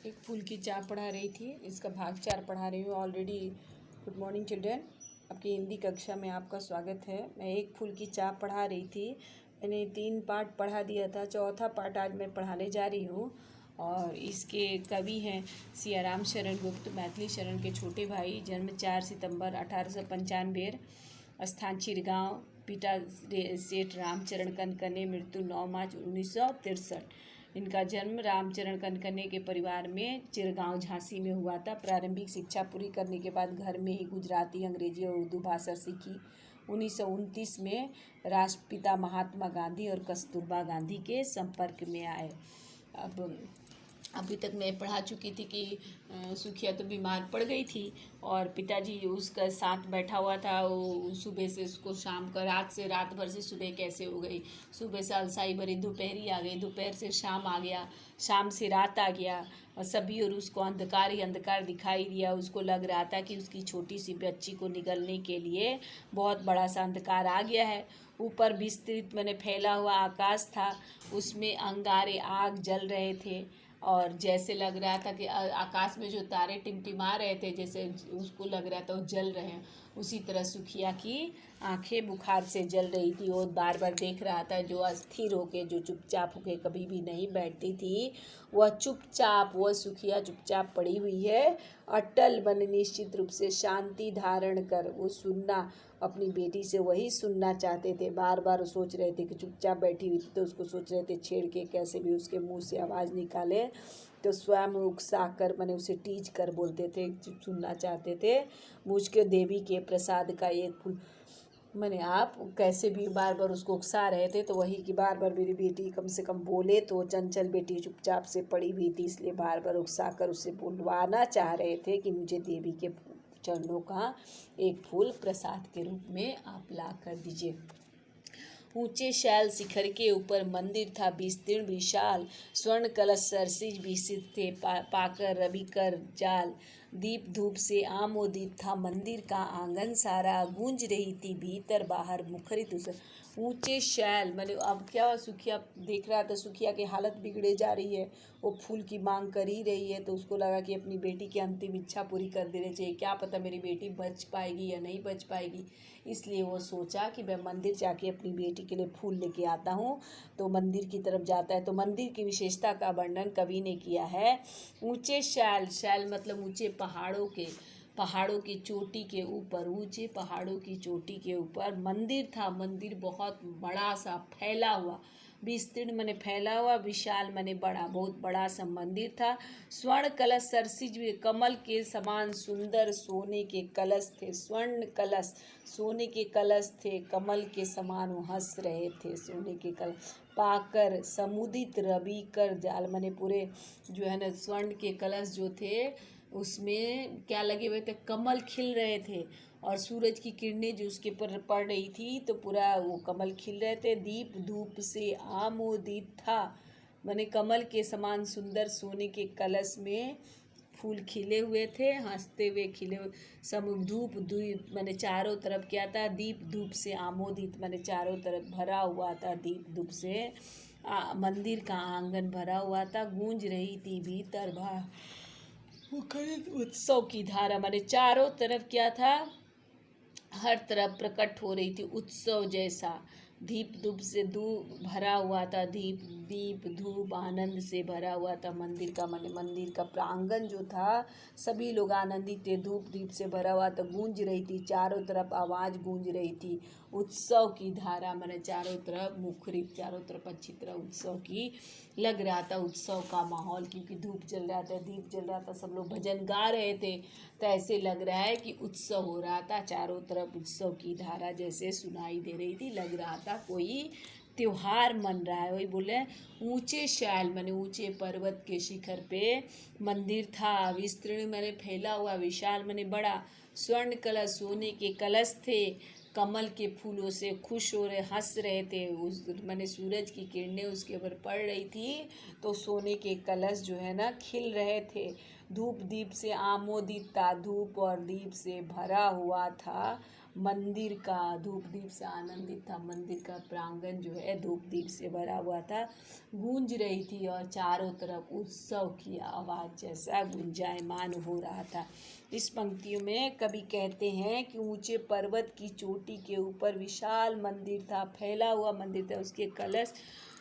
एक फूल की चाप पढ़ा रही थी, इसका भाग 4 पढ़ा रही हूँ ऑलरेडी। गुड मॉर्निंग चिल्ड्रन, आपकी हिंदी कक्षा में आपका स्वागत है। मैं एक फूल की चाप पढ़ा रही थी। मैंने 3 पार्ट पढ़ा दिया था, चौथा पार्ट आज मैं पढ़ाने जा रही हूँ। और इसके कवि हैं सियाराम शरण गुप्त, मैथिली शरण के छोटे भाई। जन्म 4 सितंबर 1895, स्थान चिरगांव, पिता सेठ रामचरण कनकने, मृत्यु 9 मार्च 1963। इनका जन्म रामचरण कनकने के परिवार में चिरगांव झांसी में हुआ था। प्रारंभिक शिक्षा पूरी करने के बाद घर में ही गुजराती, अंग्रेजी और उर्दू भाषा सीखी। 1929 में राष्ट्रपिता महात्मा गांधी और कस्तूरबा गांधी के संपर्क में आए। अब अभी तक मैं पढ़ा चुकी थी कि सुखिया तो बीमार पड़ गई थी और पिताजी उसका साथ बैठा हुआ था। वो सुबह से उसको शाम का, रात से रात भर से सुबह कैसे हो गई, सुबह से अलसाई भरी दोपहरी आ गई, दोपहर से शाम आ गया, शाम से रात आ गया और सभी और उसको अंधकार ही अंधकार दिखाई दिया। उसको लग रहा था कि उसकी छोटी सी बच्ची को निगलने के लिए बहुत बड़ा सा अंधकार आ गया है। ऊपर विस्तृत मैंने फैला हुआ आकाश था, उसमें अंगारे आग जल रहे थे और जैसे लग रहा था कि आकाश में जो तारे टिमटिमा रहे थे, जैसे उसको लग रहा था वो जल रहे हैं। उसी तरह सुखिया की आंखें बुखार से जल रही थी। वो बार बार देख रहा था, जो अस्थिर होके, जो चुपचाप होके कभी भी नहीं बैठती थी, वह सुखिया चुपचाप पड़ी हुई है। अटल मन निश्चित रूप से शांति धारण कर वो सुनना, अपनी बेटी से वही सुनना चाहते थे। बार बार सोच रहे थे कि चुपचाप बैठी हुई थी तो उसको सोच रहे थे छेड़ के कैसे भी उसके मुंह से आवाज़ निकाले। तो स्वयं उकसा कर, मैंने उसे टीज कर बोलते थे, सुनना चाहते थे। मुझ के देवी के प्रसाद का एक फूल, मैंने आप कैसे भी बार बार उसको उकसा रहे थे। तो वही कि बार बार मेरी बेटी कम से कम बोले। तो चंचल बेटी चुपचाप से पड़ी हुई थी, इसलिए बार बार उकसा कर उसे बुलवाना चाह रहे थे कि मुझे देवी के चरणों का एक फूल प्रसाद के रूप में आप ला कर दीजिए। ऊंचे शैल शिखर के ऊपर मंदिर था विस्तीर्ण विशाल, स्वर्ण कलश सरसिज विकसित थे, पाकर रवि कर जाल, दीप धूप से आमोदित था मंदिर का आंगन सारा, गूंज रही थी भीतर बाहर मुखरित उस ऊंचे शैल। मैंने अब क्या, सुखिया देख रहा था सुखिया की हालत बिगड़े जा रही है, वो फूल की मांग कर ही रही है। तो उसको लगा कि अपनी बेटी की अंतिम इच्छा पूरी कर देनी चाहिए, क्या पता मेरी बेटी बच पाएगी या नहीं बच पाएगी। इसलिए वो सोचा कि मैं मंदिर जाके अपनी बेटी के लिए फूल लेके आता हूँ। तो मंदिर की तरफ जाता है। तो मंदिर की विशेषता का वर्णन कवि ने किया है। ऊंचे शैल, शैल मतलब ऊंचे पहाड़ों की चोटी के ऊपर, ऊंचे पहाड़ों की चोटी के ऊपर मंदिर था। मंदिर बहुत बड़ा सा फैला हुआ, विस्तीर्ण मने फैला हुआ, विशाल मने बड़ा, बहुत बड़ा सा मंदिर था। स्वर्ण कलश सरसिज हुए, कमल के समान सुंदर सोने के कलश थे। स्वर्ण कलश, सोने के कलश थे, कमल के समान वो हंस रहे थे, सोने के कलश। पाकर समुदित रवि कर जाल, मने पूरे जो है ना स्वर्ण के कलश जो थे उसमें क्या लगे हुए थे, कमल खिल रहे थे और सूरज की किरणें जो उसके ऊपर पड़ रही थी तो पूरा वो कमल खिल रहे थे। दीप धूप से आमोदित था, माने कमल के समान सुंदर सोने के कलश में फूल खिले हुए थे, हंसते हुए खिले हुए। धूप दीप माने चारों तरफ क्या था, दीप धूप से आमोदित माने चारों तरफ भरा हुआ था, दीप धूप से मंदिर का आंगन भरा हुआ था। गूंज रही थी भीतर बाहर मुखरित उत्सव की धारा, माने चारों तरफ क्या था, हर तरफ प्रकट हो रही थी उत्सव जैसा। दीप धूप से भरा हुआ था, दीप धूप आनंद से भरा हुआ था मंदिर का, माने मंदिर का प्रांगण जो था सभी लोग आनंदित थे, धूप दीप से भरा हुआ था। गूंज रही थी, चारों तरफ आवाज़ गूंज रही थी उत्सव की धारा, माने चारों तरफ मुखरित, चारों तरफ अच्छी तरह उत्सव की लग रहा था, उत्सव का माहौल, क्योंकि धूप जल रहा था, दीप जल रहा था, सब लोग भजन गा रहे थे। तो ऐसे लग रहा है कि उत्सव हो रहा था, चारों तरफ उत्सव की धारा जैसे सुनाई दे रही थी, लग रहा था कोई त्योहार मन रहा है। वही बोले ऊंचे शैल माने ऊंचे पर्वत के शिखर पे मंदिर था, विस्तृण माने फैला हुआ, विशाल माने बड़ा, स्वर्ण कलश सोने के कलश थे, कमल के फूलों से खुश हो रहे, हंस रहे थे, उस माने सूरज की किरणें उसके ऊपर पड़ रही थी तो सोने के कलश जो है ना खिल रहे थे। धूप दीप से आमोदित था, धूप और दीप से भरा हुआ था मंदिर का धूप दीप से आनंदित था। मंदिर का प्रांगण जो है धूप दीप से भरा हुआ था, गूंज रही थी और चारों तरफ उत्सव की आवाज़ जैसा गुंजायमान हो रहा था। इस पंक्तियों में कवि कहते हैं कि ऊंचे पर्वत की चोटी के ऊपर विशाल मंदिर था, फैला हुआ मंदिर था। उसके कलश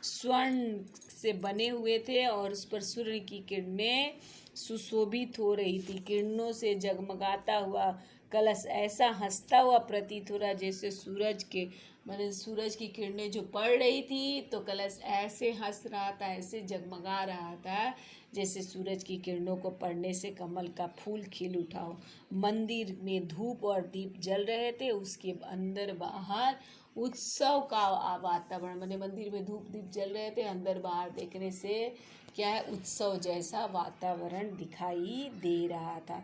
स्वर्ण से बने हुए थे और उस पर सूर्य की किरणें सुशोभित हो रही थी। किरणों से जगमगाता हुआ कलश ऐसा हंसता हुआ प्रतीत हो रहा जैसे सूरज के मैंने सूरज की किरणें जो पड़ रही थी तो कलश ऐसे हंस रहा था, ऐसे जगमगा रहा था जैसे सूरज की किरणों को पड़ने से कमल का फूल खिल उठा हो। मंदिर में धूप और दीप जल रहे थे, उसके अंदर बाहर उत्सव का वातावरण, मैंने मंदिर में धूप दीप जल रहे थे, अंदर बाहर देखने से क्या है उत्सव जैसा वातावरण दिखाई दे रहा था।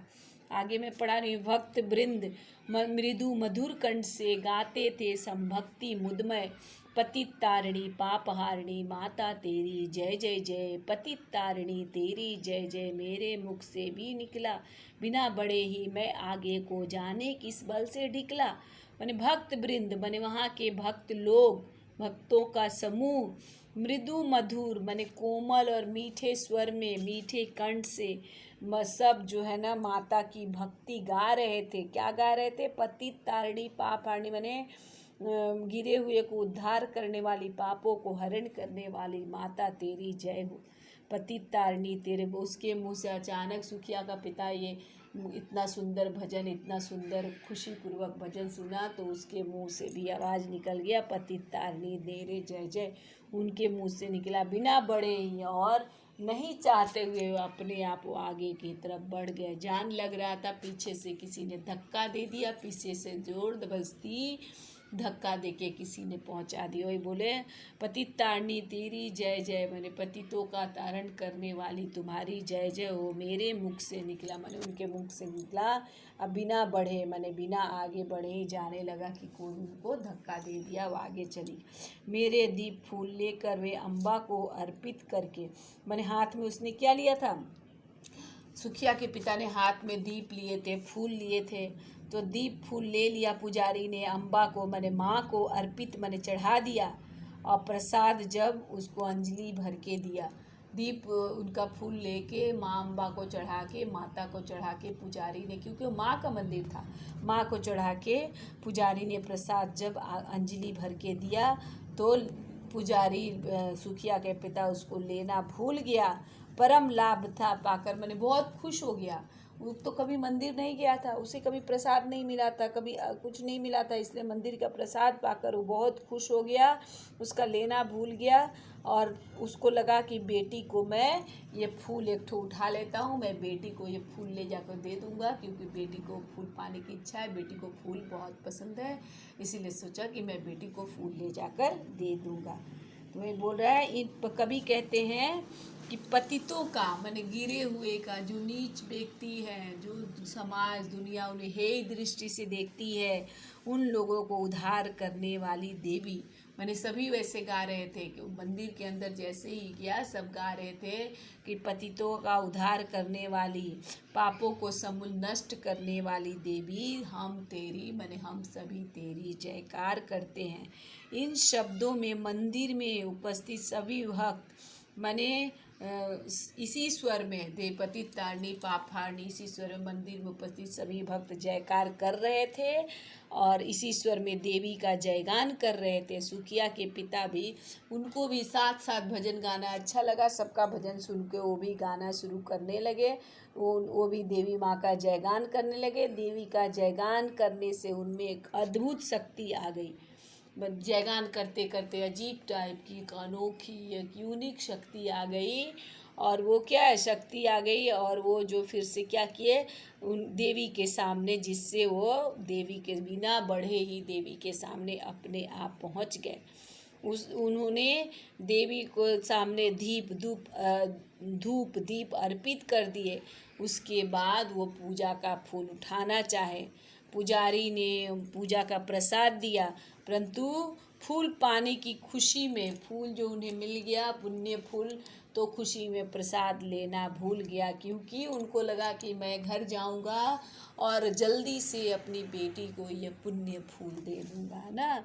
आगे मैं पढ़ा रही हूँ। भक्त वृंद मृदु मधुर कंठ से गाते थे संभक्ति मुदमय, पतित तारिणी पापहारिणी माता तेरी जय जय जय। पतित तारिणी तेरी जय जय मेरे मुख से भी निकला, बिना बड़े ही मैं आगे को जाने किस बल से ढिकला। मैंने भक्त वृंद मैंने वहाँ के भक्त लोग, भक्तों का समूह, मृदु मधुर माने कोमल और मीठे स्वर में मीठे कंठ से सब जो है ना माता की भक्ति गा रहे थे। क्या गा रहे थे? पतित तारिणी पाप हारिणी माने गिरे हुए को उद्धार करने वाली, पापों को हरण करने वाली माता तेरी जय हो। पतित तारिणी तेरे, उसके मुँह से अचानक सुखिया का पिता ये इतना सुंदर भजन, इतना सुंदर खुशीपूर्वक भजन सुना तो उसके मुंह से भी आवाज़ निकल गया, पतित तारिणी तेरे जय जय। उनके मुंह से निकला बिना बड़े ही, और नहीं चाहते हुए अपने आप वो आगे की तरफ बढ़ गए। जान लग रहा था पीछे से किसी ने धक्का दे दिया, पीछे से ज़बरदस्ती धक्का देके किसी ने पहुंचा दिया। वही बोले पतित तारिणी तेरी जय जय, मैंने पतितों का तारण करने वाली तुम्हारी जय जय हो मेरे मुख से निकला, मैंने उनके मुख से निकला। अब बिना बढ़े मैंने बिना आगे बढ़े ही जाने लगा कि कोई उनको धक्का दे दिया, वो आगे चली। मेरे दीप फूल लेकर वे अम्बा को अर्पित करके, मैंने हाथ में उसने क्या लिया था? सुखिया के पिता ने हाथ में दीप लिए थे, फूल लिए थे, तो दीप फूल ले लिया पुजारी ने, अम्बा को मैंने माँ को अर्पित मैंने चढ़ा दिया, और प्रसाद जब उसको अंजलि भर के दिया। दीप उनका फूल लेके माँ अम्बा को चढ़ा के, माता को चढ़ा के पुजारी ने, क्योंकि वो माँ का मंदिर था, माँ को चढ़ा के पुजारी ने प्रसाद जब अंजलि भर के दिया तो पुजारी सुखिया के पिता उसको लेना भूल गया। परम लाभ था पाकर मैंने बहुत खुश हो गया। वो तो कभी मंदिर नहीं गया था, उसे कभी प्रसाद नहीं मिला था, कभी कुछ नहीं मिला था, इसलिए मंदिर का प्रसाद पाकर वो बहुत खुश हो गया, उसका लेना भूल गया। और उसको लगा कि बेटी को मैं ये फूल एक ठो उठा लेता हूँ, मैं बेटी को ये फूल ले जाकर दे दूँगा, क्योंकि बेटी को फूल पाने की इच्छा है, बेटी को फूल बहुत पसंद है, इसीलिए सोचा कि मैं बेटी को फूल ले जाकर दे दूँगा। तो मैं बोल रहा है, कवि कहते हैं कि पतितों का माने गिरे हुए का, जो नीच व्यक्ति है, जो समाज दुनिया उन्हें हेय दृष्टि से देखती है, उन लोगों को उद्धार करने वाली देवी। मैंने सभी वैसे गा रहे थे कि मंदिर के अंदर जैसे ही किया सब गा रहे थे कि पतितों का उद्धार करने वाली, पापों को समूल नष्ट करने वाली देवी हम तेरी माने हम सभी तेरी जयकार करते हैं। इन शब्दों में मंदिर में उपस्थित सभी भक्त माने इसी स्वर में दे पतित तारिणी पाप हारिणी, इसी स्वर में मंदिर में उपस्थित सभी भक्त जयकार कर रहे थे और इसी स्वर में देवी का जयगान कर रहे थे। सुखिया के पिता भी, उनको भी साथ साथ भजन गाना अच्छा लगा, सबका भजन सुन के वो भी गाना शुरू करने लगे, वो भी देवी माँ का जयगान करने लगे। देवी का जयगान करने से उनमें एक अद्भुत शक्ति आ गई, जयगान करते करते अजीब टाइप की एक अनोखी एक यूनिक शक्ति आ गई। और वो क्या है, शक्ति आ गई, और वो जो फिर से क्या किए उन देवी के सामने, जिससे वो देवी के बिना बढ़े ही देवी के सामने अपने आप पहुंच गए। उन्होंने देवी को सामने धूप दीप अर्पित कर दिए। उसके बाद वो पूजा का फूल उठाना चाहे, पुजारी ने पूजा का प्रसाद दिया, परंतु फूल पाने की खुशी में, फूल जो उन्हें मिल गया पुण्य फूल, तो खुशी में प्रसाद लेना भूल गया, क्योंकि उनको लगा कि मैं घर जाऊंगा और जल्दी से अपनी बेटी को ये पुण्य फूल दे दूंगा, है ना।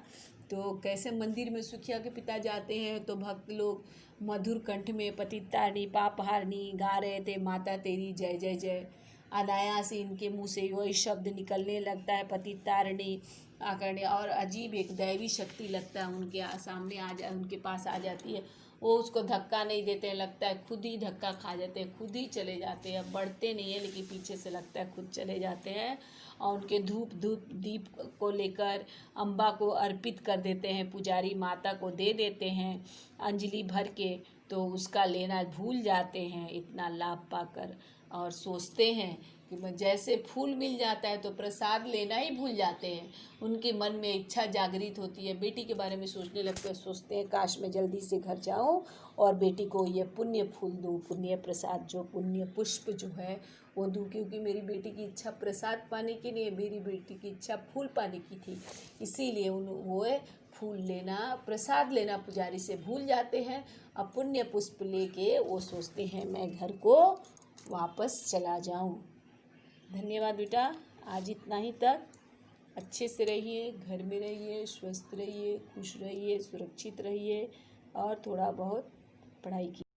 तो कैसे मंदिर में सुखिया के पिता जाते हैं तो भक्त लोग मधुर कंठ में पतितारिणी पापहारिणी गा रहे थे, माता तेरी जय जय जय। अनायास ही इनके मुंह से वही शब्द निकलने लगता है, पतितारिणी आकरणी, और अजीब एक दैवी शक्ति लगता है उनके सामने उनके पास आ जाती है। वो उसको धक्का नहीं देते हैं, लगता है खुद ही धक्का खा जाते हैं, खुद ही चले जाते हैं, बढ़ते नहीं है लेकिन पीछे से लगता है खुद चले जाते हैं। और उनके धूप दीप को लेकर अम्बा को अर्पित कर देते हैं, पुजारी माता को दे देते हैं अंजलि भर के। तो उसका लेना भूल जाते हैं इतना लाभ पाकर, और सोचते हैं कि जैसे फूल मिल जाता है तो प्रसाद लेना ही भूल जाते हैं। उनके मन में इच्छा जागृत होती है, बेटी के बारे में सोचने लगते हैं, सोचते हैं काश मैं जल्दी से घर जाऊं और बेटी को ये पुण्य फूल दूं, पुण्य प्रसाद जो पुण्य पुष्प जो है वो दूं, क्योंकि मेरी बेटी की इच्छा प्रसाद पाने की नहीं है, मेरी बेटी की इच्छा फूल पाने की थी। इसीलिए वो फूल लेना प्रसाद लेना पुजारी से भूल जाते हैं। अब पुण्य पुष्प लेके वो सोचते हैं मैं घर को वापस चला जाऊं। धन्यवाद बेटा, आज इतना ही तक। अच्छे से रहिए, घर में रहिए, स्वस्थ रहिए, खुश रहिए, सुरक्षित रहिए और थोड़ा बहुत पढ़ाई कीजिए।